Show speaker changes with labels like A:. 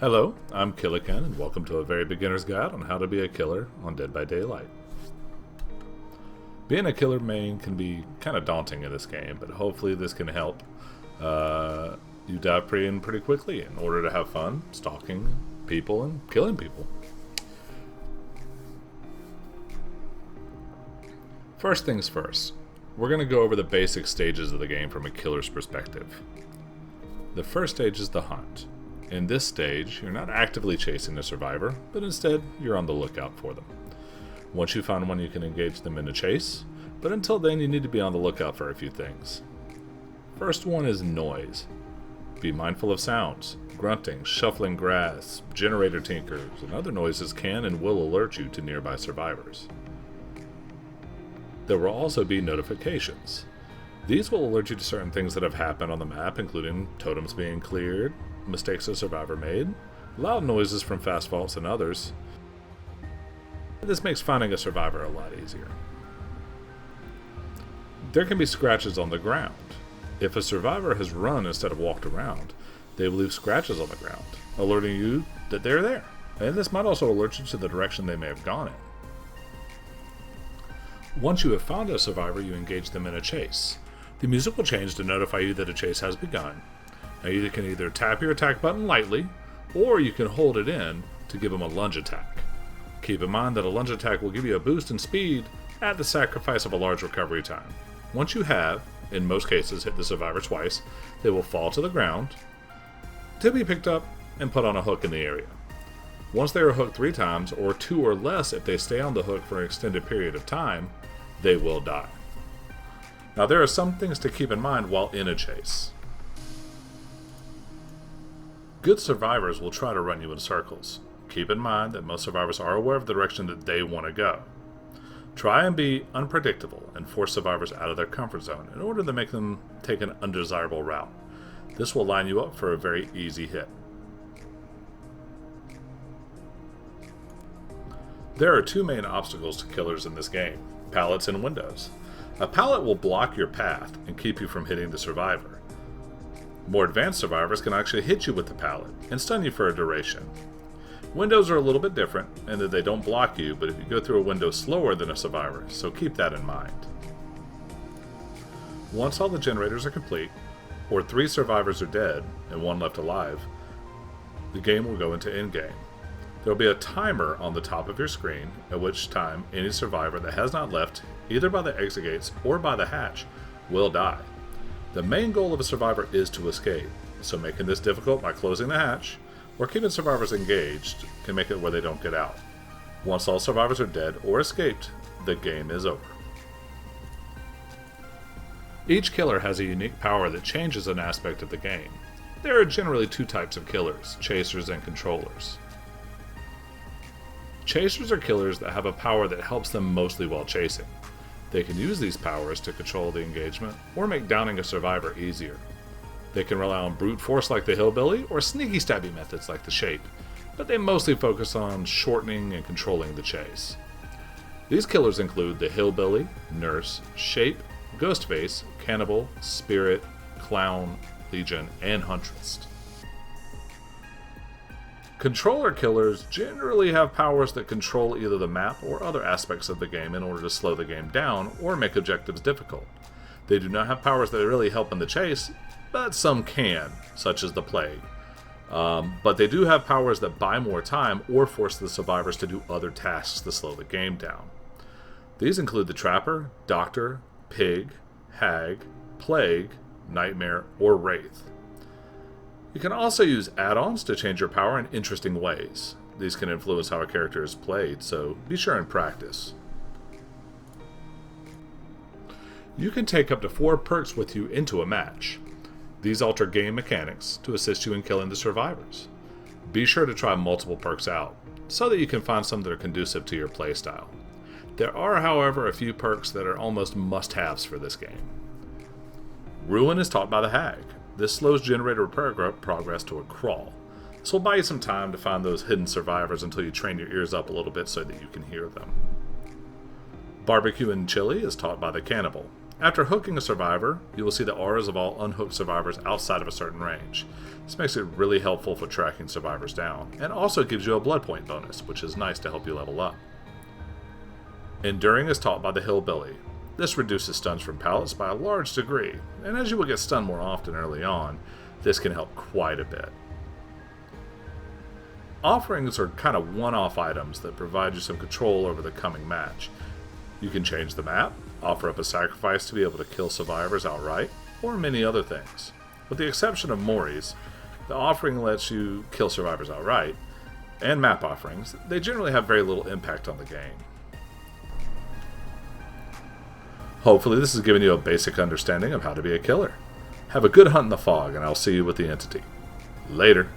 A: Hello, I'm Killakan, and welcome to a very beginner's guide on how to be a killer on Dead by Daylight. Being a killer main can be kind of daunting in this game, but hopefully this can help you dive in pretty quickly in order to have fun stalking people and killing people. First things first, we're going to go over the basic stages of the game from a killer's perspective. The first stage is the hunt. In this stage, you're not actively chasing the survivor, but instead, you're on the lookout for them. Once you find one, you can engage them in a chase, but until then, you need to be on the lookout for a few things. First one is noise. Be mindful of sounds. Grunting, shuffling grass, generator tinkers, and other noises can and will alert you to nearby survivors. There will also be notifications. These will alert you to certain things that have happened on the map, including totems being cleared, mistakes a survivor made, loud noises from fast vaults and others. This makes finding a survivor a lot easier. There can be scratches on the ground. If a survivor has run instead of walked around, they will leave scratches on the ground, alerting you that they're there. And this might also alert you to the direction they may have gone in. Once you have found a survivor, you engage them in a chase. The music will change to notify you that a chase has begun. Now you can either tap your attack button lightly, or you can hold it in to give them a lunge attack. Keep in mind that a lunge attack will give you a boost in speed at the sacrifice of a large recovery time. Once you have, in most cases, hit the survivor twice, they will fall to the ground, to be picked up and put on a hook in the area. Once they are hooked 3 times, or 2 or less if they stay on the hook for an extended period of time, they will die. Now there are some things to keep in mind while in a chase. Good survivors will try to run you in circles. Keep in mind that most survivors are aware of the direction that they want to go. Try and be unpredictable and force survivors out of their comfort zone in order to make them take an undesirable route. This will line you up for a very easy hit. There are 2 main obstacles to killers in this game: pallets and windows. A pallet will block your path and keep you from hitting the survivor. More advanced survivors can actually hit you with the pallet and stun you for a duration. Windows are a little bit different in that they don't block you, but if you go through a window slower than a survivor, so keep that in mind. Once all the generators are complete, or 3 survivors are dead and 1 left alive, the game will go into Endgame. There will be a timer on the top of your screen, at which time any survivor that has not left, either by the exit gates or by the hatch, will die. The main goal of a survivor is to escape, so making this difficult by closing the hatch or keeping survivors engaged can make it where they don't get out. Once all survivors are dead or escaped, the game is over. Each killer has a unique power that changes an aspect of the game. There are generally 2 types of killers: chasers and controllers. Chasers are killers that have a power that helps them mostly while chasing. They can use these powers to control the engagement or make downing a survivor easier. They can rely on brute force like the hillbilly or sneaky stabby methods like the shape, but they mostly focus on shortening and controlling the chase. These killers include the hillbilly, nurse, shape, ghostface, cannibal, spirit, clown, legion, and huntress. Controller killers generally have powers that control either the map or other aspects of the game in order to slow the game down or make objectives difficult. They do not have powers that really help in the chase, but some can, such as the plague. But they do have powers that buy more time or force the survivors to do other tasks to slow the game down. These include the Trapper, Doctor, Pig, Hag, Plague, Nightmare, or Wraith. You can also use add-ons to change your power in interesting ways. These can influence how a character is played, so be sure and practice. You can take up to 4 perks with you into a match. These alter game mechanics to assist you in killing the survivors. Be sure to try multiple perks out, so that you can find some that are conducive to your playstyle. There are, however, a few perks that are almost must-haves for this game. Ruin is taught by the Hag. This slows generator progress to a crawl. This will buy you some time to find those hidden survivors until you train your ears up a little bit so that you can hear them. Barbecue and chili is taught by the Cannibal. After hooking a survivor, you will see the auras of all unhooked survivors outside of a certain range. This makes it really helpful for tracking survivors down, and also gives you a blood point bonus, which is nice to help you level up. Enduring is taught by the Hillbilly. This reduces stuns from pallets by a large degree, and as you will get stunned more often early on, this can help quite a bit. Offerings are kind of one-off items that provide you some control over the coming match. You can change the map, offer up a sacrifice to be able to kill survivors outright, or many other things. With the exception of Mori's, the offering lets you kill survivors outright, and map offerings, they generally have very little impact on the game. Hopefully this has given you a basic understanding of how to be a killer. Have a good hunt in the fog, and I'll see you with the entity. Later.